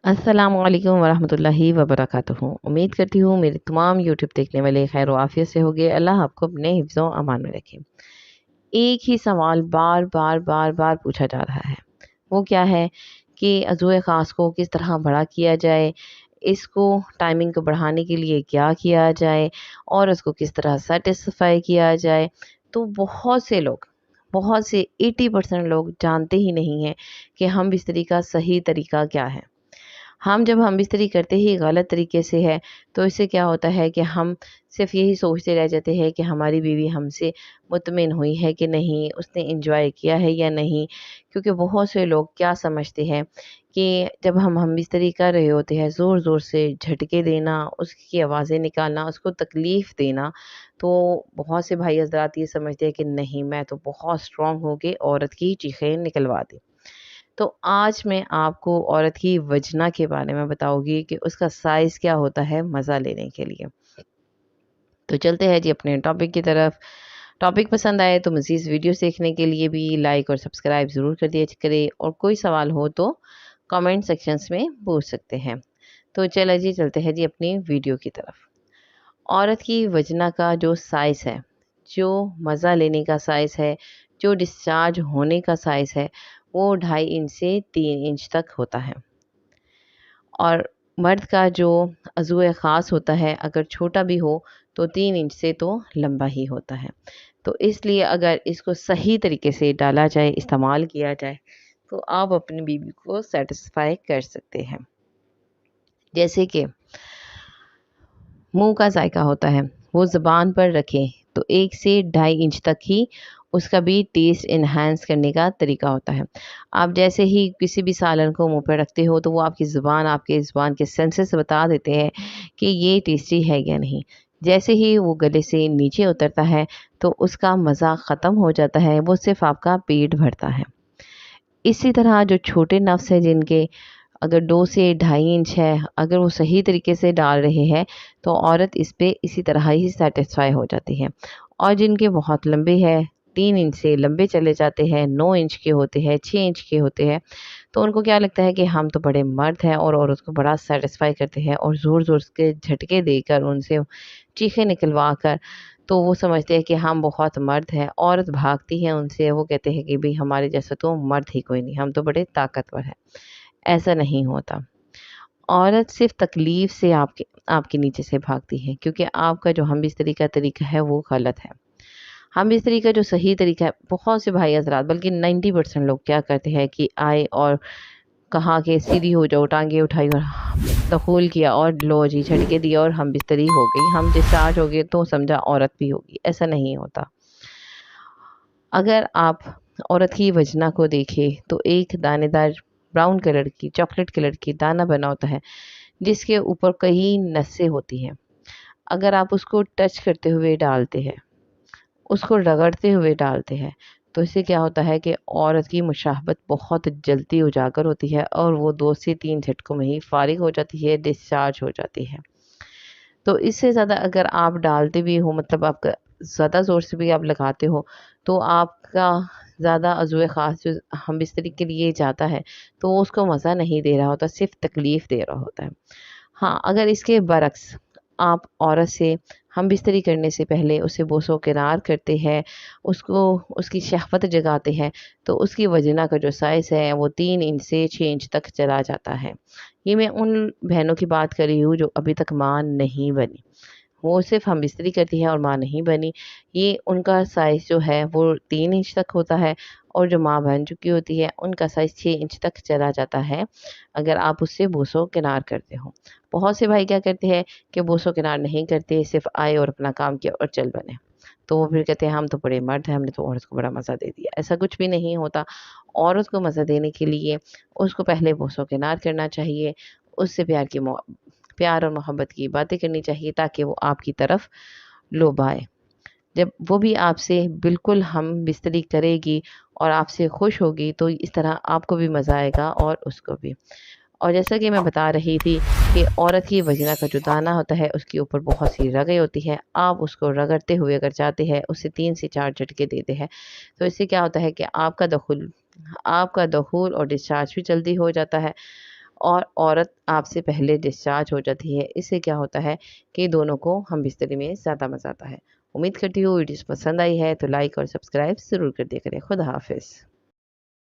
अस्सलामु अलैकुम वरहमतुल्लाहि वबरकातुहू। उम्मीद करती हूँ मेरे तमाम यूट्यूब देखने वाले खैर आफियत से होंगे। अल्लाह आपको अपने हिफ्ज़ो अमान में रखे। एक ही सवाल बार बार बार बार पूछा जा रहा है, वो क्या है कि अज़ुए ख़ास को किस तरह बड़ा किया जाए, इसको टाइमिंग को बढ़ाने के लिए क्या किया जाए और उसको किस तरह सेटिस्फाई किया जाए। तो बहुत से 80% लोग जानते ही नहीं हैं कि हम बिस्तरी का सही तरीका क्या है। जब हम बिस्तरी करते ही गलत तरीके से है, तो इससे क्या होता है कि हम सिर्फ़ यही सोचते रह जाते हैं कि हमारी बीवी हमसे मुतमिन हुई है कि नहीं, उसने एन्जॉय किया है या नहीं। क्योंकि बहुत से लोग क्या समझते हैं कि जब हम बिस्तरी कर रहे होते हैं, ज़ोर-ज़ोर से झटके देना, उसकी आवाज़ें निकालना, उसको तकलीफ़ देना, तो बहुत से भाई हज़रात ये समझते हैं कि नहीं, मैं तो बहुत स्ट्रॉन्ग हो के औरत की चीखें निकलवा दी। तो आज मैं आपको औरत की वजना के बारे में बताऊँगी कि उसका साइज़ क्या होता है मज़ा लेने के लिए। तो चलते हैं जी अपने टॉपिक की तरफ। टॉपिक पसंद आए तो मज़ीद वीडियोज़ देखने के लिए भी लाइक और सब्सक्राइब ज़रूर कर दिया करें और कोई सवाल हो तो कमेंट सेक्शंस में पूछ सकते हैं। तो चलो जी चलते हैं जी अपनी वीडियो की तरफ। औरत की वजना का जो साइज़ है, जो मज़ा लेने का साइज़ है, जो डिस्चार्ज होने का साइज़ है, वो 2.5 इंच से 3 इंच तक होता है। और मर्द का जो अज़ुए ख़ास होता है, अगर छोटा भी हो तो 3 इंच से तो लंबा ही होता है। तो इसलिए अगर इसको सही तरीके से डाला जाए, इस्तेमाल किया जाए, तो आप अपनी बीवी को सैटिस्फाई कर सकते हैं। जैसे कि मुँह का जायका होता है, वो ज़ुबान पर रखें तो 1 से 2.5 इंच तक ही उसका भी टेस्ट एनहांस करने का तरीका होता है। आप जैसे ही किसी भी सालन को मुँह पे रखते हो तो वो आपके ज़ुबान के सेंसेस बता देते हैं कि ये टेस्टी है या नहीं। जैसे ही वो गले से नीचे उतरता है तो उसका मज़ा ख़त्म हो जाता है, वो सिर्फ़ आपका पेट भरता है। इसी तरह जो छोटे नफ्स हैं जिनके अगर 2 से 2.5 इंच है, अगर वो सही तरीके से डाल रहे हैं, तो औरत इस पे इसी तरह ही सैटिस्फ़ाई हो जाती है। और जिनके बहुत लंबे हैं, 3 इंच से लंबे चले जाते हैं, 9 इंच के होते हैं, 6 इंच के होते हैं, तो उनको क्या लगता है कि हम तो बड़े मर्द हैं और औरत को बड़ा सैटिस्फ़ाई करते हैं और ज़ोर-ज़ोर के झटके देकर, उनसे चीखें निकलवा कर, तो वो समझते हैं कि हम बहुत मर्द हैं। औरत भागती है उनसे, वो कहते हैं कि भई हमारे जैसा तो मर्द ही कोई नहीं, हम तो बड़े ताकतवर हैं। ऐसा नहीं होता। औरत सिर्फ़ तकलीफ़ से आपके आपके नीचे से भागती है क्योंकि आपका जो हमबिस्तरी का तरीका है वो गलत है। हमबिस्तरी का जो सही तरीका है, बहुत से भाई हज़रात बल्कि 90% लोग क्या करते हैं कि आए और कहा कि सीधी हो जाओ, टाँगें उठाई और दख़ूल किया और लो जी झटके दिया और हमबिस्तरी हो गई। हम डिस्चार्ज हो गए तो समझा औरत भी होगी, ऐसा नहीं होता। अगर आप औरत की वजना को देखें तो एक दानेदार ब्राउन कलर की, चॉकलेट कलर की दाना बना होता है, जिसके ऊपर कई नसें होती हैं। अगर आप उसको टच करते हुए डालते हैं, उसको रगड़ते हुए डालते हैं, तो इससे क्या होता है कि औरत की मुशाहबत बहुत जल्दी उजागर होती है और वो 2 से 3 झटकों में ही फ़ारिग हो जाती है, डिस्चार्ज हो जाती है। तो इससे ज़्यादा अगर आप डालते भी हो, मतलब आपका ज़्यादा ज़ोर से भी आप लगाते हो, तो आपका ज़्यादा अज़ुए ख़ास जो हमबिस्तरी के लिए जाता है, तो वो उसको मज़ा नहीं दे रहा होता, सिर्फ़ तकलीफ़ दे रहा होता है। हाँ, अगर इसके बरक्स आप औरत से हमबिस्तरी करने से पहले उसे बोसो-किनार करते हैं, उसको उसकी शहवत जगाते हैं, तो उसकी वजना का जो साइज़ है वो 3 इंच से 6 इंच तक चला जाता है। ये मैं उन बहनों की बात कर रही हूँ जो अभी तक माँ नहीं बनी। वो सिर्फ़ हमबिस्तरी करती हैं और माँ नहीं बनी। ये उनका साइज़ जो है वो 3 इंच तक होता है और जो माँ बन चुकी होती है उनका साइज़ 6 इंच तक चला जाता है, अगर आप उससे बोसो-किनार करते हो। बहुत से भाई क्या करते हैं कि बोसो-किनार नहीं करते, सिर्फ़ आए और अपना काम किया और चल बने। तो वो फिर कहते हैं हम तो बड़े मर्द हैं, हमने तो औरत को बड़ा मज़ा दे दिया। ऐसा कुछ भी नहीं होता। औरत को मज़ा देने के लिए उसको पहले बोसो-किनार करना चाहिए, उससे प्यार और मोहब्बत की बातें करनी चाहिए ताकि वो आपकी तरफ लोभ आए। जब वो भी आपसे बिल्कुल हम बिस्तरी करेगी और आपसे खुश होगी तो इस तरह आपको भी मज़ा आएगा और उसको भी। और जैसा कि मैं बता रही थी कि औरत की वजना का जो दाना होता है उसके ऊपर बहुत सी रगें होती हैं। आप उसको रगड़ते हुए अगर चाहते हैं, उससे 3 से 4 झटके देते हैं, तो इससे क्या होता है कि आपका दख़ूल और डिस्चार्ज भी जल्दी हो जाता है। اور عورت آپ سے پہلے ڈسچارج ہو جاتی ہے، اس سے کیا ہوتا ہے کہ دونوں کو ہم بستری میں زیادہ مزہ آتا ہے۔ امید کرتی ہوں ویڈیوز پسند آئی ہے تو لائک اور سبسکرائب ضرور کر دیا کریں۔ خدا حافظ۔